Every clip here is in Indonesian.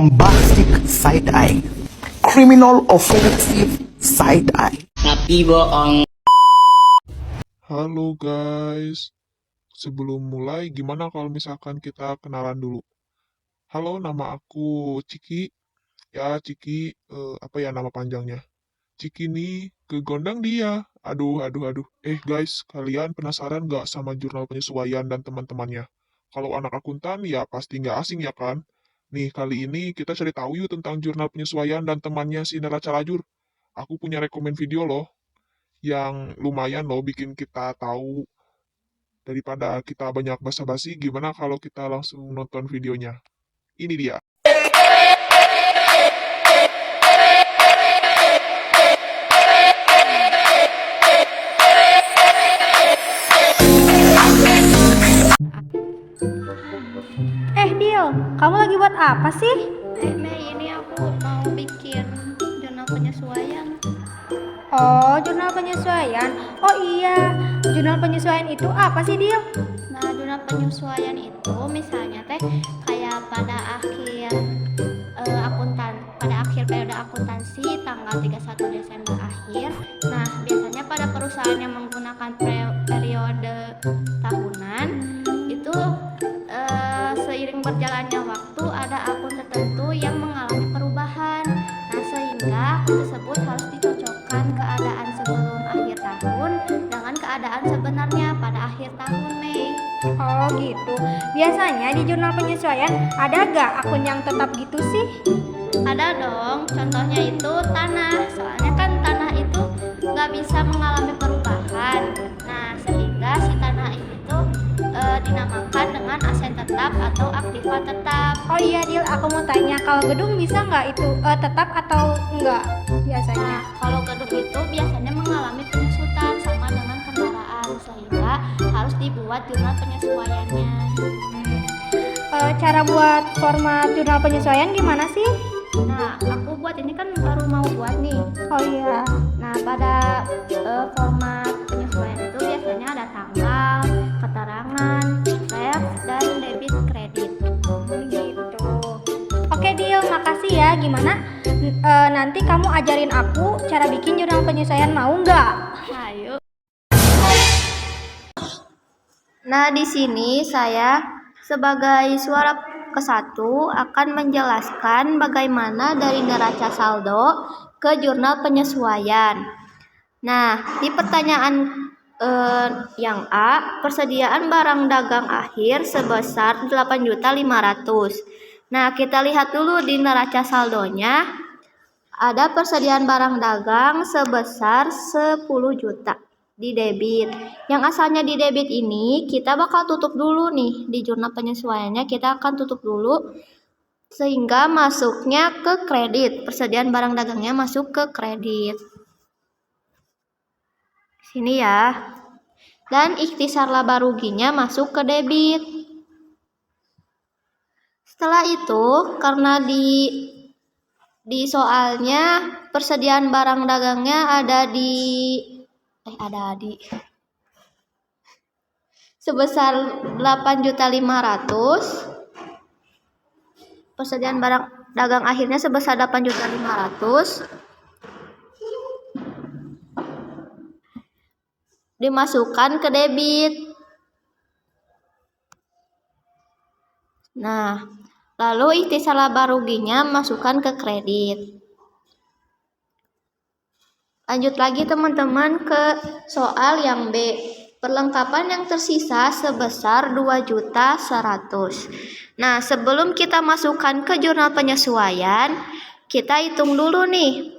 bombastic side eye, criminal offensive side eye. Tapi bohong. Halo guys, sebelum mulai gimana kalau misalkan kita kenalan dulu? Halo, nama aku Ciki. Ya, Ciki, apa ya nama panjangnya? Ciki nih, kegondang dia. Aduh. Guys, kalian penasaran nggak sama jurnal penyesuaian dan teman-temannya? Kalau anak akuntan ya pasti nggak asing ya kan? Nih, kali ini kita cari tahu yuk tentang jurnal penyesuaian dan temannya si neraca lajur. Aku punya rekomen video loh, yang lumayan loh bikin kita tahu. Daripada kita banyak basa-basi, gimana kalau kita langsung nonton videonya? Ini dia. Dil, kamu lagi buat apa sih? Mei, ini aku mau bikin jurnal penyesuaian. Oh, jurnal penyesuaian. Oh iya, jurnal penyesuaian itu apa sih, Dil? Nah, jurnal penyesuaian itu misalnya kayak pada akhir pada akhir periode akuntansi tanggal 31 Desember akhir. Nah, biasanya pada perusahaan yang menggunakan periode tahunan itu seiring berjalannya waktu ada akun tertentu yang mengalami perubahan. Nah, sehingga akun tersebut harus dicocokkan keadaan sebelum akhir tahun dengan keadaan sebenarnya pada akhir tahun, Mei. Oh gitu. Biasanya di jurnal penyesuaian ada gak akun yang tetap gitu sih? Ada dong, contohnya itu tanah. Soalnya kan tanah itu nggak bisa mengalami perubahan. Nah, sehingga si tanah itu dinamakan dengan aset tetap atau aktiva tetap. Oh iya, Dil, aku mau tanya, kalau gedung bisa nggak itu tetap atau enggak biasanya? Nah, kalau gedung itu biasanya mengalami penyusutan sama dengan kendaraan, sehingga harus dibuat jurnal penyesuaiannya. Cara buat format jurnal penyesuaian gimana sih? Nah, aku buat ini kan baru mau buat nih. Oh iya. Nah, pada format penyesuaian itu biasanya ada tanggal, keterangan, ref, dan debit kredit. Gitu. Oke, Dil, makasih ya. Gimana? Nanti kamu ajarin aku cara bikin jurnal penyesuaian, mau nggak? Ayo. Nah, di sini saya sebagai suara ke-1 akan menjelaskan bagaimana dari neraca saldo ke jurnal penyesuaian. Nah, di pertanyaan yang A, persediaan barang dagang akhir sebesar 8.500.000. Nah, kita lihat dulu di neraca saldonya ada persediaan barang dagang sebesar 10 juta di debit. Yang asalnya di debit ini kita bakal tutup dulu nih, di jurnal penyesuaiannya kita akan tutup dulu sehingga masuknya ke kredit. Persediaan barang dagangnya masuk ke kredit. Sini ya. Dan ikhtisar laba ruginya masuk ke debit. Setelah itu, karena di soalnya persediaan barang dagangnya ada di sebesar 8.500.000. Persediaan barang dagang akhirnya sebesar 8.500.000. Dimasukkan ke debit. Nah, lalu ikhtisar laba ruginya masukkan ke kredit. Lanjut lagi teman-teman ke soal yang B. Perlengkapan yang tersisa sebesar 2.100.000. Nah, sebelum kita masukkan ke jurnal penyesuaian, kita hitung dulu nih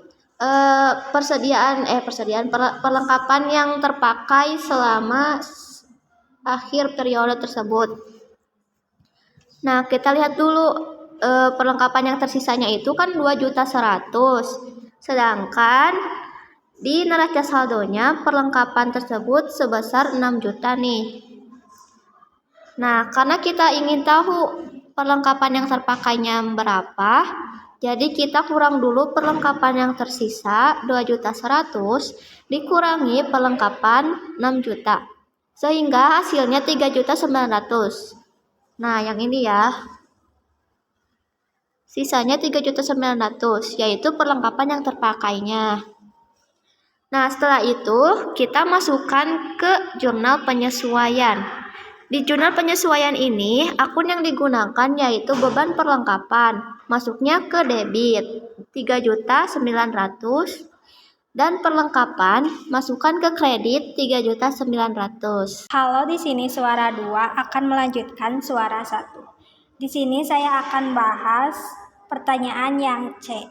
perlengkapan yang terpakai selama akhir periode tersebut. Nah, kita lihat dulu perlengkapan yang tersisanya itu kan 2.100.000. Sedangkan di neraca saldonya perlengkapan tersebut sebesar 6 juta nih. Nah, karena kita ingin tahu perlengkapan yang terpakainya berapa, jadi kita kurang dulu perlengkapan yang tersisa 2.100.000 dikurangi perlengkapan 6 juta. Sehingga hasilnya 3.900.000. Nah, yang ini ya. sisanya 3.900.000, yaitu perlengkapan yang terpakainya. Nah, setelah itu kita masukkan ke jurnal penyesuaian. Di jurnal penyesuaian ini, akun yang digunakan yaitu beban perlengkapan. Masuknya ke debit 3.900.000 dan perlengkapan masukkan ke kredit 3.900.000. Halo, di sini suara 2 akan melanjutkan suara 1. Di sini saya akan bahas pertanyaan yang C.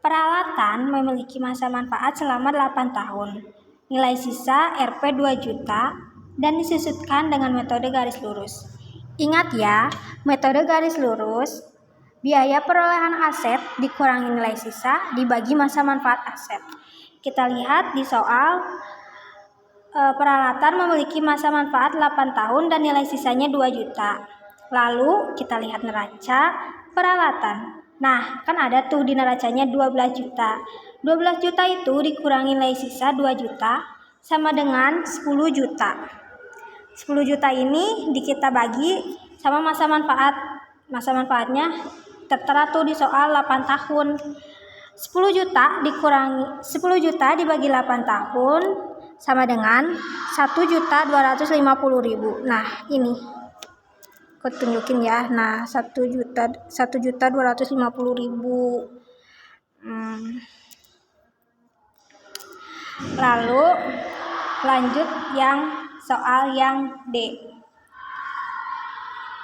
Peralatan memiliki masa manfaat selama 8 tahun. Nilai sisa Rp 2 juta dan disusutkan dengan metode garis lurus. Ingat ya, metode garis lurus, biaya perolehan aset dikurangi nilai sisa dibagi masa manfaat aset. Kita lihat di soal peralatan memiliki masa manfaat 8 tahun dan nilai sisanya 2 juta. Lalu kita lihat neraca peralatan. Nah, kan ada tuh di neracanya 12 juta. 12 juta itu dikurangi nilai sisa 2 juta sama dengan 10 juta. 10 juta ini kita bagi sama masa manfaat. Masa manfaatnya tertera tuh di soal 8 tahun. 10 juta dibagi 8 tahun sama dengan 1.250.000. Nah, ini aku tunjukin ya. Nah, 1.250.000. Lalu lanjut yang soal yang D.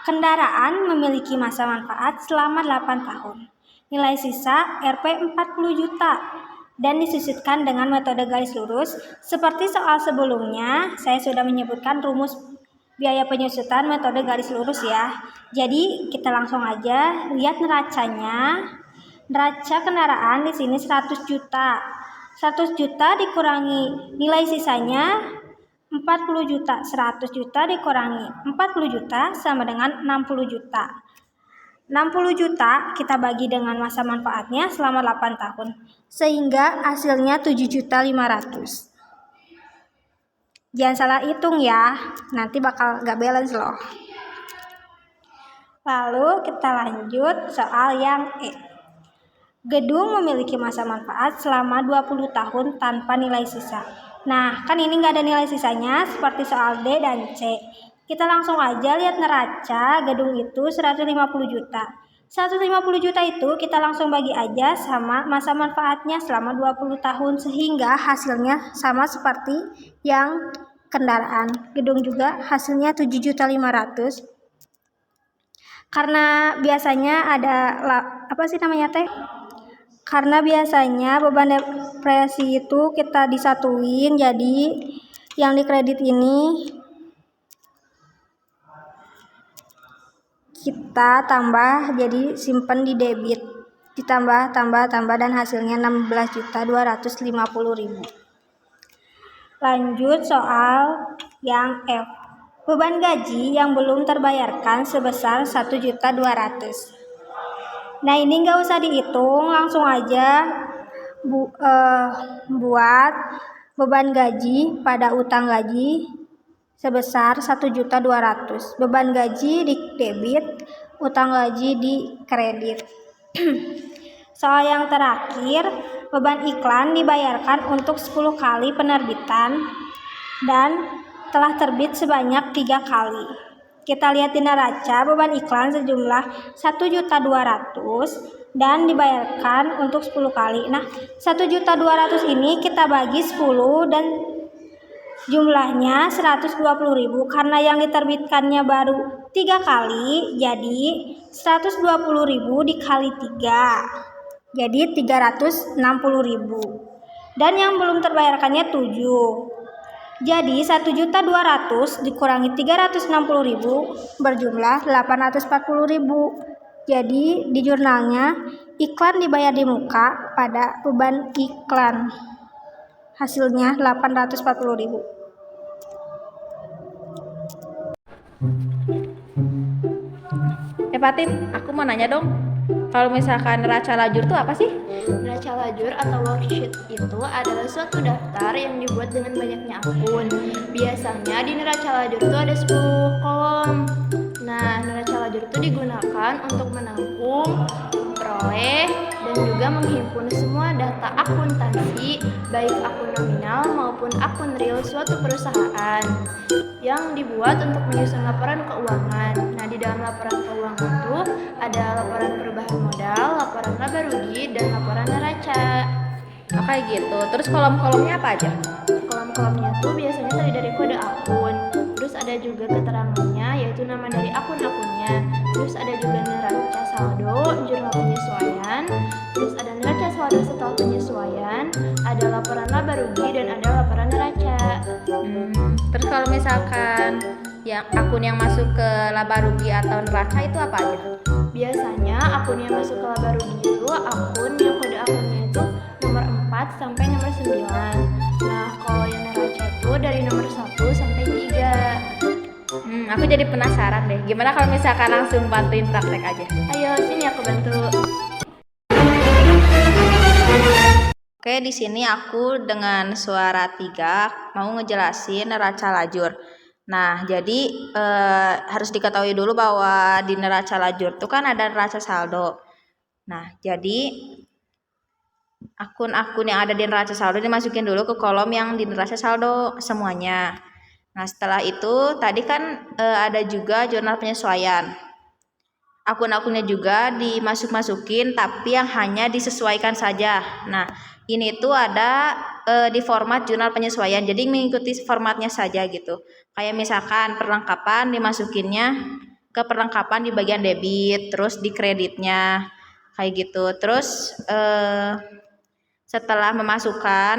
Kendaraan memiliki masa manfaat selama 8 tahun. Nilai sisa Rp 40 juta dan disusutkan dengan metode garis lurus. Seperti soal sebelumnya, saya sudah menyebutkan rumus biaya penyusutan metode garis lurus ya. Jadi kita langsung aja lihat neracanya. Neraca kendaraan di sini 100 juta. 100 juta dikurangi nilai sisanya 40 juta. 100 juta dikurangi 40 juta sama dengan 60 juta. 60 juta kita bagi dengan masa manfaatnya selama 8 tahun. Sehingga hasilnya 7.500.000. Jangan salah hitung ya, nanti bakal gak balance loh. Lalu kita lanjut soal yang E. Gedung memiliki masa manfaat selama 20 tahun tanpa nilai sisa. Nah, kan ini gak ada nilai sisanya seperti soal D dan C. Kita langsung aja lihat neraca gedung itu 150 juta. 150 juta itu kita langsung bagi aja sama masa manfaatnya selama 20 tahun sehingga hasilnya sama seperti yang kendaraan. Gedung juga hasilnya 7.500.000. Karena biasanya ada Karena biasanya beban depresi itu kita disatuin, jadi yang di kredit ini kita tambah jadi simpen di debit, ditambah dan hasilnya 16.250.000. Lanjut soal yang F. Beban gaji yang belum terbayarkan sebesar 1.200.000. Nah, ini nggak usah dihitung, langsung aja buat beban gaji pada utang gaji sebesar 1.200.000. Beban gaji di debit, utang gaji di kredit. Soal yang terakhir, beban iklan dibayarkan untuk 10 kali penerbitan dan telah terbit sebanyak 3 kali. Kita lihat di neraca beban iklan sejumlah 1.200.000 dan dibayarkan untuk 10 kali. Nah, 1.200.000 ini kita bagi 10 dan jumlahnya 120.000 karena yang diterbitkannya baru 3 kali, jadi 120.000 dikali 3, jadi 360.000. Dan yang belum terbayarkannya 7, jadi 1.200.000 dikurangi 360.000 berjumlah 840.000. Jadi di jurnalnya iklan dibayar di muka pada beban iklan. Hasilnya 840.000. Fatin, aku mau nanya dong. Kalau misalkan neraca lajur itu apa sih? Neraca lajur atau worksheet itu adalah suatu daftar yang dibuat dengan banyaknya akun. Biasanya di neraca lajur itu ada 10 kolom. Nah, neraca lajur itu digunakan untuk menampung memperoleh dan juga menghimpun semua data akuntansi, baik akun nominal maupun akun real suatu perusahaan yang dibuat untuk menyusun laporan keuangan. Nah, di dalam laporan keuangan itu ada laporan perubahan modal, laporan laba rugi, dan laporan neraca. Oh, kayak gitu. Terus kolom-kolomnya apa aja? Kolom-kolomnya tuh biasanya terdiri dari kode akun, terus ada juga keterangannya yaitu nama dari akun-akunnya, terus ada juga neraca saldo, jurnal penyesuaian, terus ada neraca saldo setelah penyesuaian, ada laporan laba rugi, dan ada laporan neraca. Terus kalau misalkan yang akun yang masuk ke laba rugi atau neraca itu apa aja? Biasanya akun yang masuk ke laba rugi itu akun yang kode akunnya itu nomor 4 sampai nomor 9. Nah, kalau yang neraca itu dari nomor 1 sampai 3. Aku jadi penasaran deh. Gimana kalau misalkan langsung bantuin praktek aja? Ayo, sini aku bantu. Oke, di sini aku dengan suara 3 mau ngejelasin neraca lajur. Nah, jadi harus diketahui dulu bahwa di neraca lajur itu kan ada neraca saldo. Nah, jadi akun-akun yang ada di neraca saldo dimasukin dulu ke kolom yang di neraca saldo semuanya. Nah, setelah itu tadi kan ada juga jurnal penyesuaian. Akun-akunnya juga dimasuk-masukin tapi yang hanya disesuaikan saja. Nah, ini tuh ada di format jurnal penyesuaian. Jadi mengikuti formatnya saja gitu. Kayak misalkan perlengkapan dimasukinnya ke perlengkapan di bagian debit, terus di kreditnya kayak gitu. Terus setelah memasukkan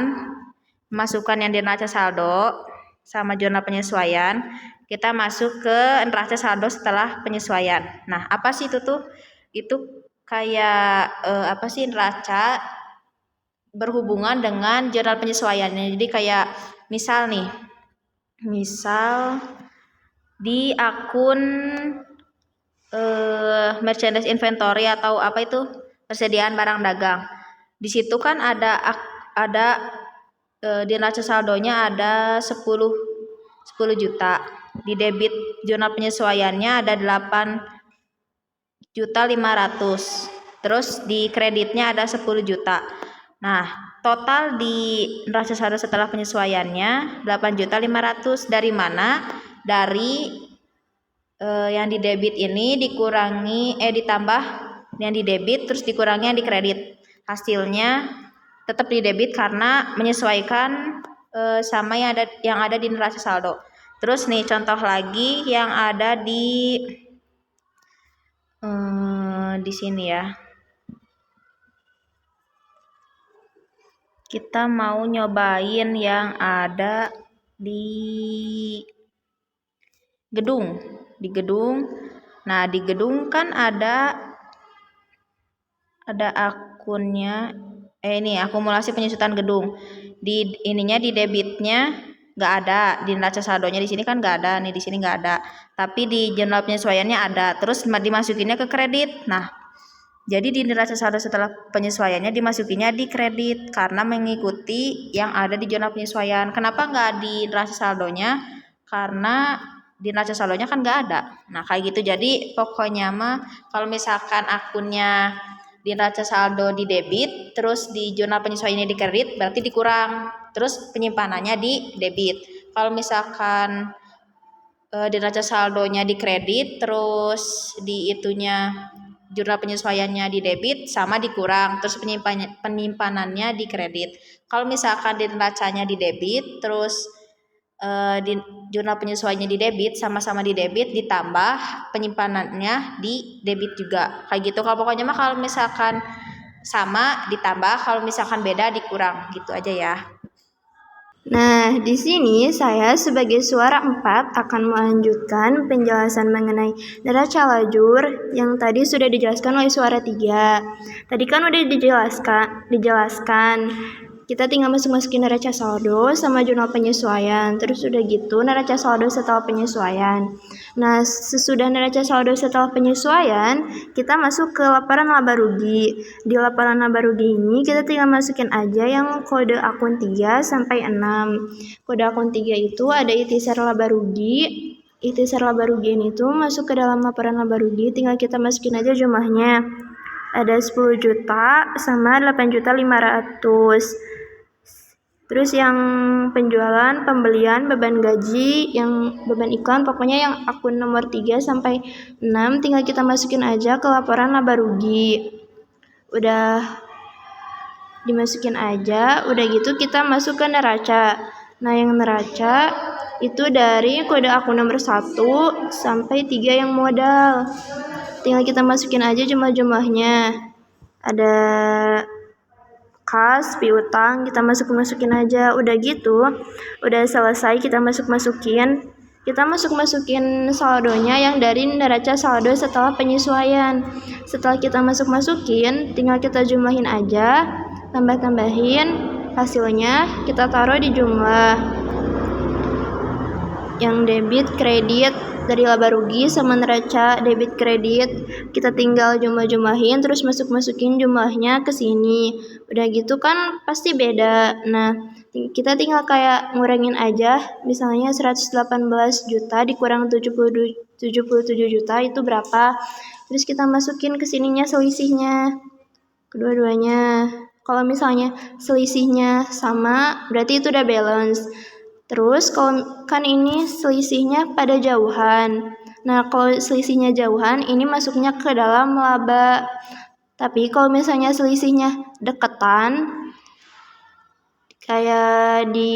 yang di neraca saldo sama jurnal penyesuaian, kita masuk ke neraca saldo setelah penyesuaian. Nah, apa sih itu tuh? Itu kayak apa sih neraca berhubungan dengan jurnal penyesuaiannya. Jadi kayak misal di akun merchandise inventory atau apa itu persediaan barang dagang. Di situ kan ada di neraca saldonya ada 10 juta. Di debit jurnal penyesuaiannya ada 8.500.000. Terus di kreditnya ada 10 juta. Nah, total di neraca saldo setelah penyesuaiannya 8.500.000. Dari mana? Dari yang di debit ini ditambah yang di debit terus dikurangi yang di kredit. Hasilnya tetap di debit karena menyesuaikan sama yang ada di neraca saldo. Terus nih contoh lagi yang ada di sini ya. Kita mau nyobain yang ada di gedung. Nah, di gedung kan ada akunnya. Ini akumulasi penyusutan gedung. Di debitnya nggak ada, di neraca saldonya di sini kan nggak ada, nih di sini nggak ada. Tapi di jurnal penyesuaiannya ada. Terus dimasukinnya ke kredit. Nah, jadi di neraca saldo setelah penyesuaiannya dimasukinnya di kredit karena mengikuti yang ada di jurnal penyesuaian. Kenapa nggak di neraca saldonya? Karena di neraca saldonya kan nggak ada. Nah, kayak gitu. Jadi pokoknya mah kalau misalkan akunnya di neraca saldo di debit, terus di jurnal penyesuaiannya di kredit, berarti dikurang. Terus penyimpanannya di debit. Kalau misalkan di neraca saldonya di kredit, terus di jurnal penyesuaiannya di debit sama dikurang, terus penyimpanannya di kredit. Kalau misalkan di neracanya di debit, terus di jurnal penyesuaiannya di debit, sama-sama di debit, ditambah penyimpanannya di debit juga. Kayak gitu. Kalau pokoknya mah kalau misalkan sama ditambah, kalau misalkan beda dikurang, gitu aja ya. Nah, di sini saya sebagai suara 4 akan melanjutkan penjelasan mengenai neraca lajur yang tadi sudah dijelaskan oleh suara 3. Tadi kan udah dijelaskan. Kita tinggal masukin neraca saldo sama jurnal penyesuaian. Terus udah gitu neraca saldo setelah penyesuaian. Nah, sesudah neraca saldo setelah penyesuaian, kita masuk ke laporan laba rugi. Di laporan laba rugi ini kita tinggal masukin aja yang kode akun 3 sampai 6. Kode akun 3 itu ada ikhtisar laba rugi. Ikhtisar laba rugi ini tuh masuk ke dalam laporan laba rugi, tinggal kita masukin aja jumlahnya. Ada 10 juta sama 8.500.000. Terus yang penjualan, pembelian, beban gaji, yang beban iklan, pokoknya yang akun nomor 3 sampai 6 tinggal kita masukin aja ke laporan laba rugi. Udah dimasukin aja, udah gitu kita masuk ke neraca. Nah, yang neraca itu dari kode akun nomor 1 sampai 3 yang modal. Tinggal kita masukin aja jumlah-jumlahnya. Ada kas, piutang, kita masukin aja. Udah gitu, udah selesai kita masukin. Kita masukin saldonya yang dari neraca saldo setelah penyesuaian. Setelah kita masukin, tinggal kita jumlahin aja, tambah-tambahin, hasilnya kita taruh di jumlah. Yang debit, kredit, dari laba rugi sama neraca debit kredit, kita tinggal jumlahin terus masukin jumlahnya ke sini. Udah gitu kan pasti beda. Nah, kita tinggal kayak ngurangin aja, misalnya 118 juta dikurang 77 juta itu berapa. Terus kita masukin ke sininya selisihnya, kedua-duanya. Kalau misalnya selisihnya sama, berarti itu udah balance. Terus kalau kan ini selisihnya pada jauhan. Nah, kalau selisihnya jauhan, ini masuknya ke dalam laba. Tapi kalau misalnya selisihnya deketan, kayak di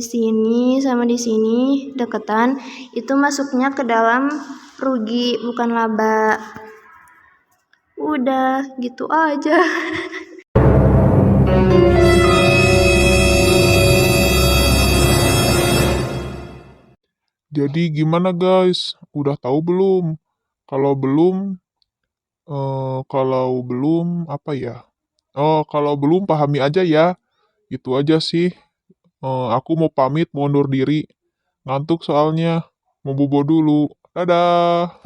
sini sama di sini deketan, itu masuknya ke dalam rugi, bukan laba. Udah, gitu aja. Jadi gimana guys? Udah tahu belum? Kalau belum, apa ya? Oh, kalau belum pahami aja ya. Itu aja sih. Aku mau pamit, mau undur diri. Ngantuk soalnya. Mau bobo dulu. Dadah.